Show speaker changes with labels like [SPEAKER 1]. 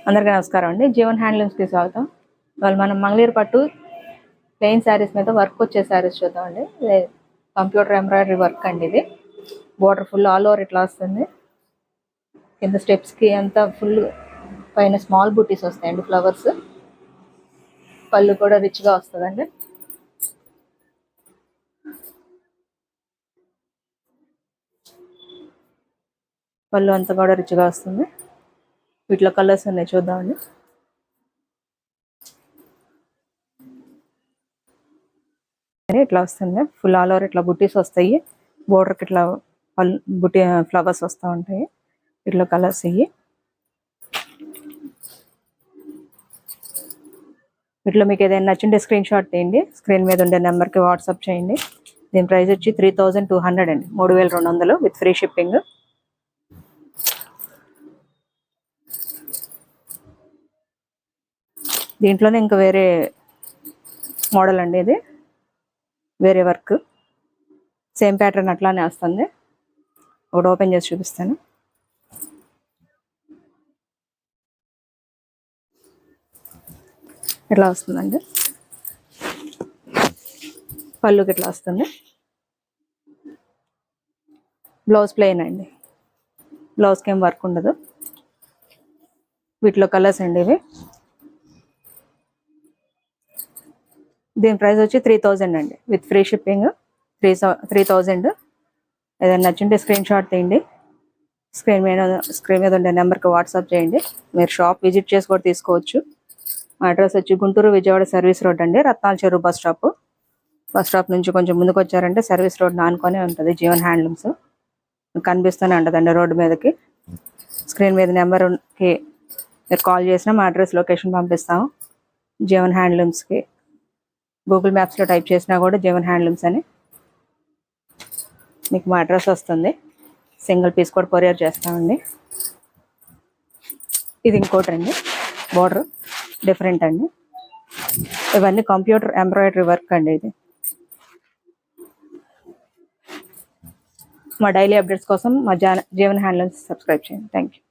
[SPEAKER 1] అందరికీ నమస్కారం అండి. జీవన్ హ్యాండ్లూమ్స్కి స్వాగతం. ఇవాళ మనం మంగళగిరి పట్టు ప్లెయిన్ శారీస్ మీద వర్క్ వచ్చే శారీస్ చూద్దామండి. కంప్యూటర్ ఎంబ్రాయిడరీ వర్క్ అండి. ఇది బోర్డర్ ఫుల్ ఆల్ ఓవర్ ఇట్లా వస్తుంది. కింద స్టెప్స్కి అంతా ఫుల్ పైన స్మాల్ బూటీస్ వస్తాయండి, ఫ్లవర్స్. పళ్ళు కూడా రిచ్గా వస్తుందండి. పళ్ళు అంతా కూడా రిచ్గా వస్తుంది. వీటిలో కలర్స్ ఉన్నాయి, చూద్దామండి. ఇట్లా వస్తుంది ఫుల్ ఆల్ ఓవర్, ఇట్లా బుట్టీస్ వస్తాయి. బోర్డర్కి ఇట్లా పళ్ళు బుట్టి ఫ్లవర్స్ వస్తూ ఉంటాయి. ఇట్లా కలర్స్ ఇవి. వీటిలో మీకు ఏదైనా నచ్చింటే స్క్రీన్ షాట్ తీయండి. స్క్రీన్ మీద ఉండే నెంబర్కి వాట్సాప్ చేయండి. దీని ప్రైస్ వచ్చి 3200 అండి, 3200 విత్ ఫ్రీ షిప్పింగ్. దీంట్లోనే ఇంకా వేరే మోడల్ అండి, ఇది వేరే వర్క్, సేమ్ ప్యాటర్న్ అట్లానే వస్తుంది. ఒకటి ఓపెన్ చేసి చూపిస్తాను. ఇట్లా వస్తుందండి, పళ్ళుకి ఇట్లా వస్తుంది. బ్లౌజ్ ప్లెయిన్ అండి, బ్లౌజ్కి ఏం వర్క్ ఉండదు. వీటిలో కలర్స్ అండి ఇవి. దీని ప్రైస్ వచ్చి 3000 అండి విత్ ఫ్రీ షిప్పింగ్. 3000. ఏదైనా నచ్చింటే స్క్రీన్ షాట్ తీయండి. స్క్రీన్ మీద ఉండే నెంబర్కి వాట్సాప్ చేయండి. మీరు షాప్ విజిట్ చేసి కూడా తీసుకోవచ్చు. మా అడ్రస్ వచ్చి గుంటూరు విజయవాడ సర్వీస్ రోడ్ అండి, రత్నాల చెరువు బస్ స్టాప్ నుంచి కొంచెం ముందుకు వచ్చారంటే సర్వీస్ రోడ్ ఆనుకొని ఉంటుంది జీవన్ హ్యాండ్లూమ్స్. కనిపిస్తూనే ఉంటుందండి రోడ్డు మీదకి. స్క్రీన్ మీద నెంబర్కి మీరు కాల్ చేసినా మా అడ్రస్ లొకేషన్ పంపిస్తాము. జీవన్ హ్యాండ్లూమ్స్కి గూగుల్ మ్యాప్స్లో టైప్ చేసినా కూడా జీవన్ హ్యాండ్లూమ్స్ అని మీకు మా అడ్రస్ వస్తుంది. సింగిల్ పీస్ కూడా కొరియర్ చేస్తామండి. ఇది ఇంకోటి అండి, బోర్డర్ డిఫరెంట్ అండి. ఇవన్నీ కంప్యూటర్ ఎంబ్రాయిడరీ వర్క్ అండి. ఇది మా డైలీ అప్డేట్స్ కోసం మా జీవన్ హ్యాండ్లూమ్స్ సబ్స్క్రైబ్ చేయండి. Thank you.